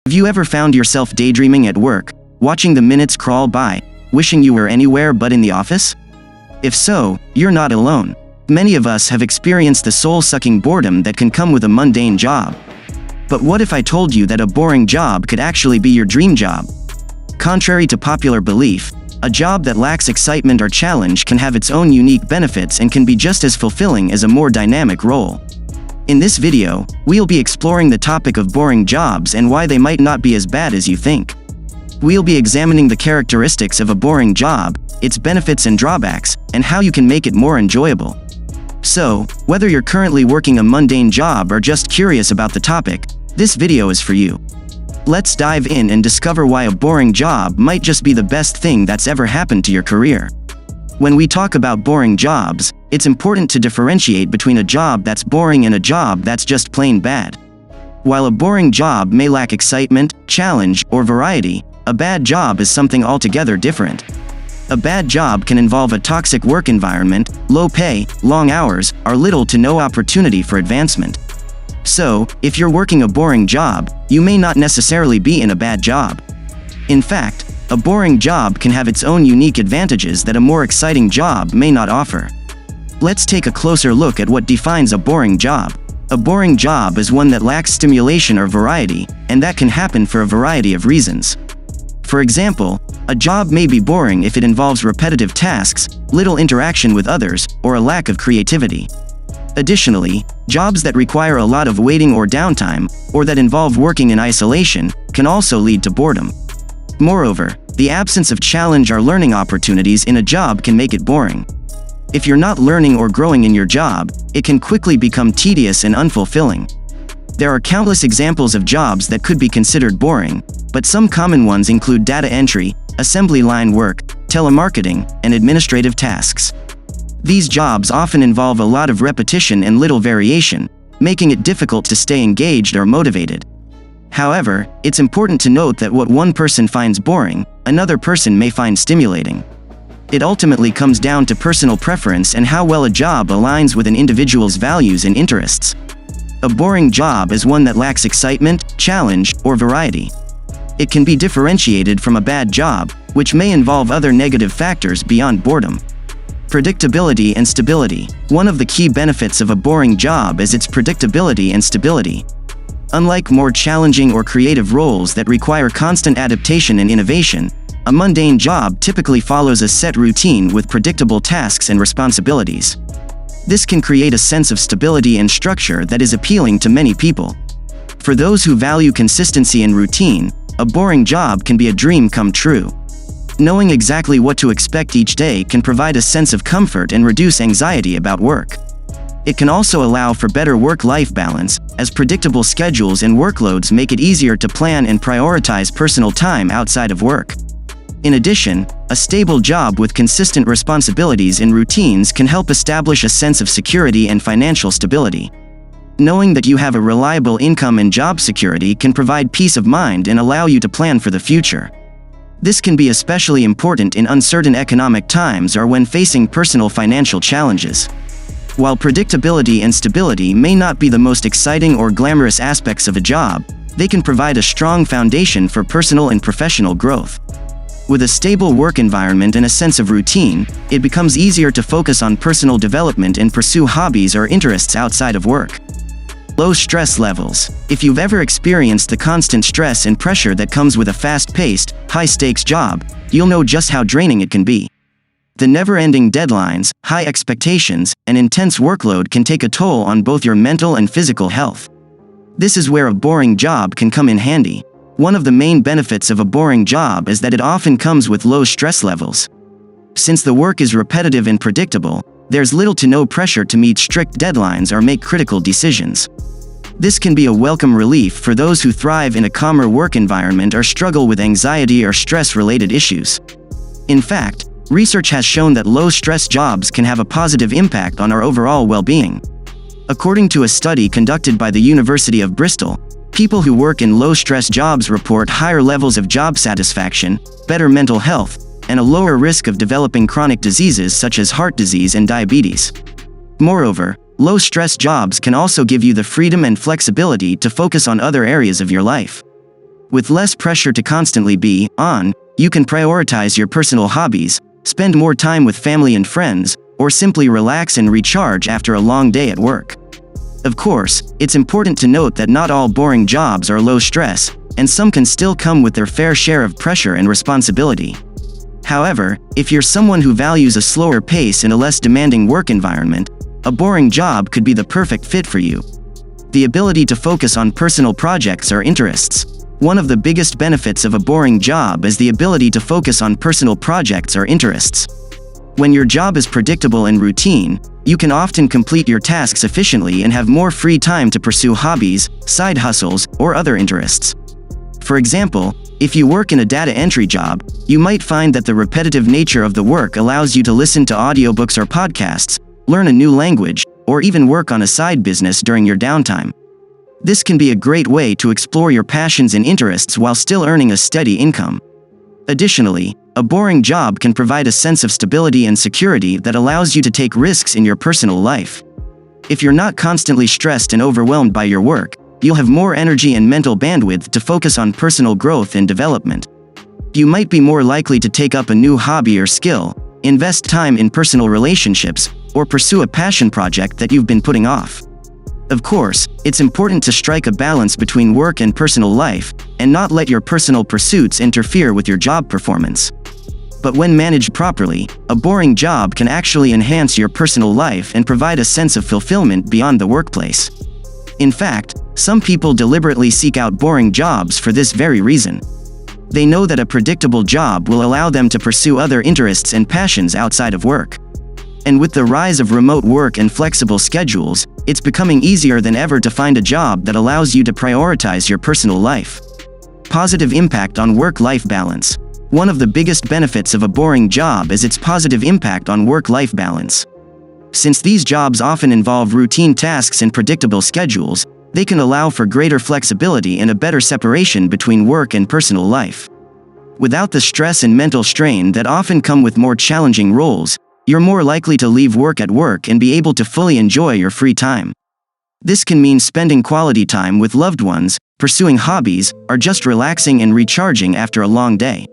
Have you ever found yourself daydreaming at work, watching the minutes crawl by, wishing you were anywhere but in the office? If so, you're not alone. Many of us have experienced the soul-sucking boredom that can come with a mundane job. But what if I told you that a boring job could actually be your dream job? Contrary to popular belief, a job that lacks excitement or challenge can have its own unique benefits and can be just as fulfilling as a more dynamic role. In this video, we'll be exploring the topic of boring jobs and why they might not be as bad as you think. We'll be examining the characteristics of a boring job, its benefits and drawbacks, and how you can make it more enjoyable. So, whether you're currently working a mundane job or just curious about the topic, this video is for you. Let's dive in and discover why a boring job might just be the best thing that's ever happened to your career. When we talk about boring jobs, it's important to differentiate between a job that's boring and a job that's just plain bad. While a boring job may lack excitement, challenge, or variety, a bad job is something altogether different. A bad job can involve a toxic work environment, low pay, long hours, or little to no opportunity for advancement. So, if you're working a boring job, you may not necessarily be in a bad job. In fact, a boring job can have its own unique advantages that a more exciting job may not offer. Let's take a closer look at what defines a boring job. A boring job is one that lacks stimulation or variety, and that can happen for a variety of reasons. For example, a job may be boring if it involves repetitive tasks, little interaction with others, or a lack of creativity. Additionally, jobs that require a lot of waiting or downtime, or that involve working in isolation, can also lead to boredom. Moreover, the absence of challenge or learning opportunities in a job can make it boring. If you're not learning or growing in your job, it can quickly become tedious and unfulfilling. There are countless examples of jobs that could be considered boring, but some common ones include data entry, assembly line work, telemarketing, and administrative tasks. These jobs often involve a lot of repetition and little variation, making it difficult to stay engaged or motivated. However, it's important to note that what one person finds boring, another person may find stimulating. It ultimately comes down to personal preference and how well a job aligns with an individual's values and interests. A boring job is one that lacks excitement, challenge, or variety. It can be differentiated from a bad job, which may involve other negative factors beyond boredom. Predictability and stability. One of the key benefits of a boring job is its predictability and stability. Unlike more challenging or creative roles that require constant adaptation and innovation, a mundane job typically follows a set routine with predictable tasks and responsibilities. This can create a sense of stability and structure that is appealing to many people. For those who value consistency and routine, a boring job can be a dream come true. Knowing exactly what to expect each day can provide a sense of comfort and reduce anxiety about work. It can also allow for better work-life balance, as predictable schedules and workloads make it easier to plan and prioritize personal time outside of work. In addition, a stable job with consistent responsibilities and routines can help establish a sense of security and financial stability. Knowing that you have a reliable income and job security can provide peace of mind and allow you to plan for the future. This can be especially important in uncertain economic times or when facing personal financial challenges. While predictability and stability may not be the most exciting or glamorous aspects of a job, they can provide a strong foundation for personal and professional growth. With a stable work environment and a sense of routine, it becomes easier to focus on personal development and pursue hobbies or interests outside of work. Low stress levels. If you've ever experienced the constant stress and pressure that comes with a fast-paced, high-stakes job, you'll know just how draining it can be. The never-ending deadlines, high expectations, and intense workload can take a toll on both your mental and physical health. This is where a boring job can come in handy. One of the main benefits of a boring job is that it often comes with low stress levels. Since the work is repetitive and predictable, there's little to no pressure to meet strict deadlines or make critical decisions. This can be a welcome relief for those who thrive in a calmer work environment or struggle with anxiety or stress-related issues. In fact, research has shown that low-stress jobs can have a positive impact on our overall well-being. According to a study conducted by the University of Bristol, people who work in low-stress jobs report higher levels of job satisfaction, better mental health, and a lower risk of developing chronic diseases such as heart disease and diabetes. Moreover, low-stress jobs can also give you the freedom and flexibility to focus on other areas of your life. With less pressure to constantly be on, you can prioritize your personal hobbies, spend more time with family and friends, or simply relax and recharge after a long day at work. Of course, it's important to note that not all boring jobs are low stress, and some can still come with their fair share of pressure and responsibility. However, if you're someone who values a slower pace and a less demanding work environment, a boring job could be the perfect fit for you. The ability to focus on personal projects or interests. One of the biggest benefits of a boring job is the ability to focus on personal projects or interests. When your job is predictable and routine, you can often complete your tasks efficiently and have more free time to pursue hobbies, side hustles, or other interests. For example, if you work in a data entry job, you might find that the repetitive nature of the work allows you to listen to audiobooks or podcasts, learn a new language, or even work on a side business during your downtime. This can be a great way to explore your passions and interests while still earning a steady income. Additionally, a boring job can provide a sense of stability and security that allows you to take risks in your personal life. If you're not constantly stressed and overwhelmed by your work, you'll have more energy and mental bandwidth to focus on personal growth and development. You might be more likely to take up a new hobby or skill, invest time in personal relationships, or pursue a passion project that you've been putting off. Of course, it's important to strike a balance between work and personal life, and not let your personal pursuits interfere with your job performance. But when managed properly, a boring job can actually enhance your personal life and provide a sense of fulfillment beyond the workplace. In fact, some people deliberately seek out boring jobs for this very reason. They know that a predictable job will allow them to pursue other interests and passions outside of work. And with the rise of remote work and flexible schedules, it's becoming easier than ever to find a job that allows you to prioritize your personal life. Positive impact on work-life balance. One of the biggest benefits of a boring job is its positive impact on work-life balance. Since these jobs often involve routine tasks and predictable schedules, they can allow for greater flexibility and a better separation between work and personal life. Without the stress and mental strain that often come with more challenging roles, you're more likely to leave work at work and be able to fully enjoy your free time. This can mean spending quality time with loved ones, pursuing hobbies, or just relaxing and recharging after a long day.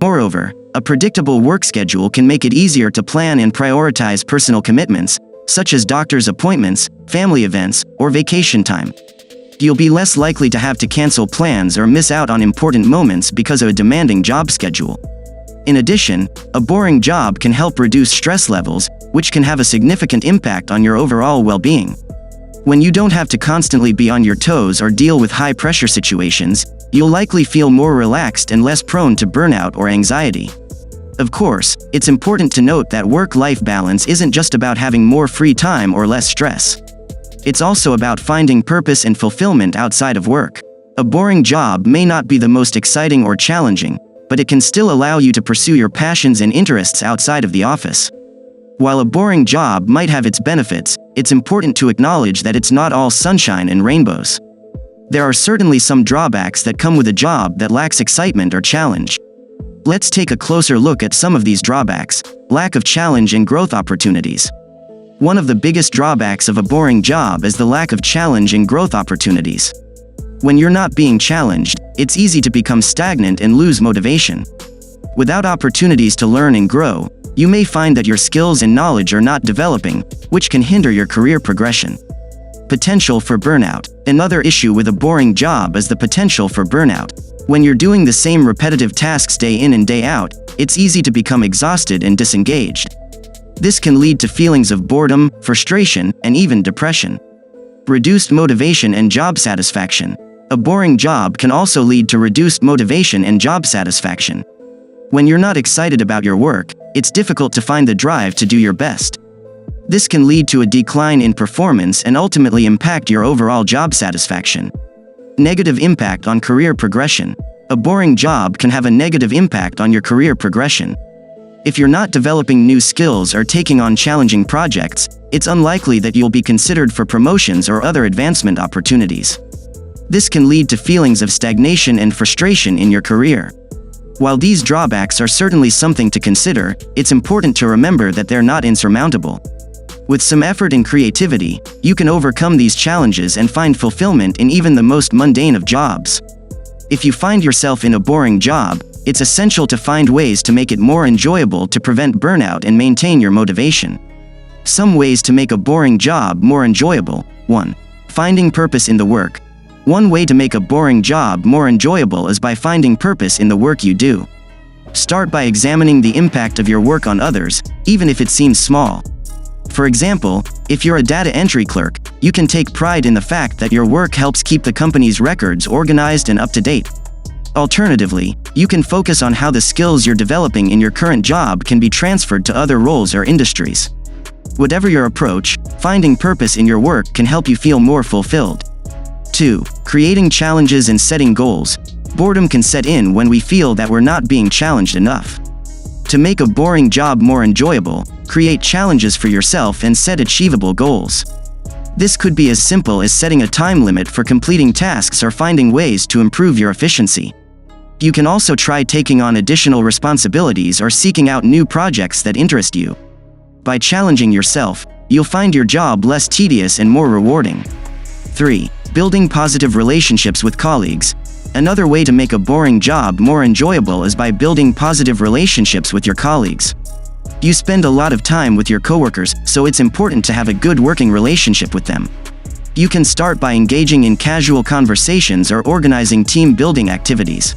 Moreover, a predictable work schedule can make it easier to plan and prioritize personal commitments, such as doctor's appointments, family events, or vacation time. You'll be less likely to have to cancel plans or miss out on important moments because of a demanding job schedule. In addition, a boring job can help reduce stress levels, which can have a significant impact on your overall well-being. When you don't have to constantly be on your toes or deal with high-pressure situations, you'll likely feel more relaxed and less prone to burnout or anxiety. Of course, it's important to note that work-life balance isn't just about having more free time or less stress. It's also about finding purpose and fulfillment outside of work. A boring job may not be the most exciting or challenging, but it can still allow you to pursue your passions and interests outside of the office. While a boring job might have its benefits, it's important to acknowledge that it's not all sunshine and rainbows. There are certainly some drawbacks that come with a job that lacks excitement or challenge. Let's take a closer look at some of these drawbacks. Lack of challenge and growth opportunities. One of the biggest drawbacks of a boring job is the lack of challenge and growth opportunities. When you're not being challenged, it's easy to become stagnant and lose motivation. Without opportunities to learn and grow, you may find that your skills and knowledge are not developing, which can hinder your career progression. Potential for burnout. Another issue with a boring job is the potential for burnout. When you're doing the same repetitive tasks day in and day out, it's easy to become exhausted and disengaged. This can lead to feelings of boredom, frustration, and even depression. Reduced motivation and job satisfaction. A boring job can also lead to reduced motivation and job satisfaction. When you're not excited about your work, it's difficult to find the drive to do your best. This can lead to a decline in performance and ultimately impact your overall job satisfaction. Negative impact on career progression. A boring job can have a negative impact on your career progression. If you're not developing new skills or taking on challenging projects, it's unlikely that you'll be considered for promotions or other advancement opportunities. This can lead to feelings of stagnation and frustration in your career. While these drawbacks are certainly something to consider, it's important to remember that they're not insurmountable. With some effort and creativity, you can overcome these challenges and find fulfillment in even the most mundane of jobs. If you find yourself in a boring job, it's essential to find ways to make it more enjoyable to prevent burnout and maintain your motivation. Some ways to make a boring job more enjoyable. 1. Finding purpose in the work. One way to make a boring job more enjoyable is by finding purpose in the work you do. Start by examining the impact of your work on others, even if it seems small. For example, if you're a data entry clerk, you can take pride in the fact that your work helps keep the company's records organized and up to date. Alternatively, you can focus on how the skills you're developing in your current job can be transferred to other roles or industries. Whatever your approach, finding purpose in your work can help you feel more fulfilled. 2. Creating challenges and setting goals. Boredom can set in when we feel that we're not being challenged enough. To make a boring job more enjoyable, create challenges for yourself and set achievable goals. This could be as simple as setting a time limit for completing tasks or finding ways to improve your efficiency. You can also try taking on additional responsibilities or seeking out new projects that interest you. By challenging yourself, you'll find your job less tedious and more rewarding. 3. Building positive relationships with colleagues. Another way to make a boring job more enjoyable is by building positive relationships with your colleagues. You spend a lot of time with your coworkers, so it's important to have a good working relationship with them. You can start by engaging in casual conversations or organizing team-building activities.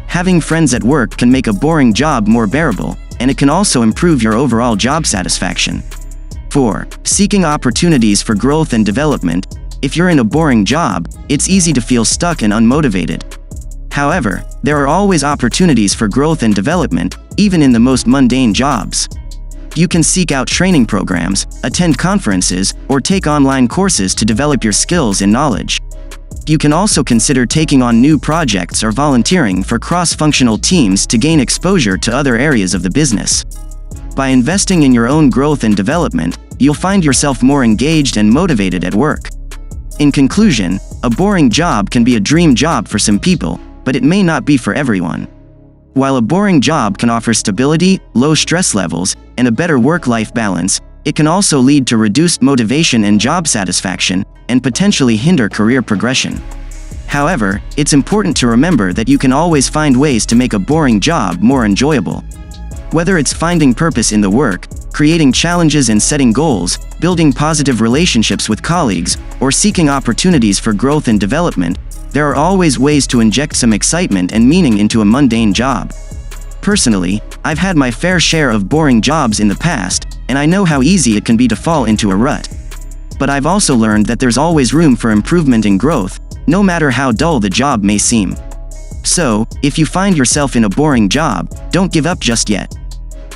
Having friends at work can make a boring job more bearable, and it can also improve your overall job satisfaction. 4. Seeking opportunities for growth and development. If you're in a boring job, it's easy to feel stuck and unmotivated. However, there are always opportunities for growth and development, even in the most mundane jobs. You can seek out training programs, attend conferences, or take online courses to develop your skills and knowledge. You can also consider taking on new projects or volunteering for cross-functional teams to gain exposure to other areas of the business. By investing in your own growth and development, you'll find yourself more engaged and motivated at work. In conclusion, a boring job can be a dream job for some people, but it may not be for everyone. While a boring job can offer stability, low stress levels, and a better work-life balance, it can also lead to reduced motivation and job satisfaction, and potentially hinder career progression. However, it's important to remember that you can always find ways to make a boring job more enjoyable. Whether it's finding purpose in the work, creating challenges and setting goals, building positive relationships with colleagues, or seeking opportunities for growth and development, there are always ways to inject some excitement and meaning into a mundane job. Personally, I've had my fair share of boring jobs in the past, and I know how easy it can be to fall into a rut. But I've also learned that there's always room for improvement and growth, no matter how dull the job may seem. So, if you find yourself in a boring job, don't give up just yet.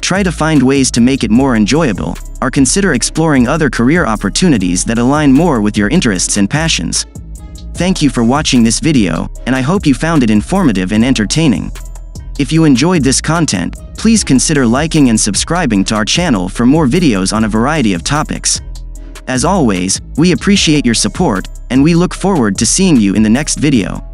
Try to find ways to make it more enjoyable, or consider exploring other career opportunities that align more with your interests and passions. Thank you for watching this video, and I hope you found it informative and entertaining. If you enjoyed this content, please consider liking and subscribing to our channel for more videos on a variety of topics. As always, we appreciate your support, and we look forward to seeing you in the next video.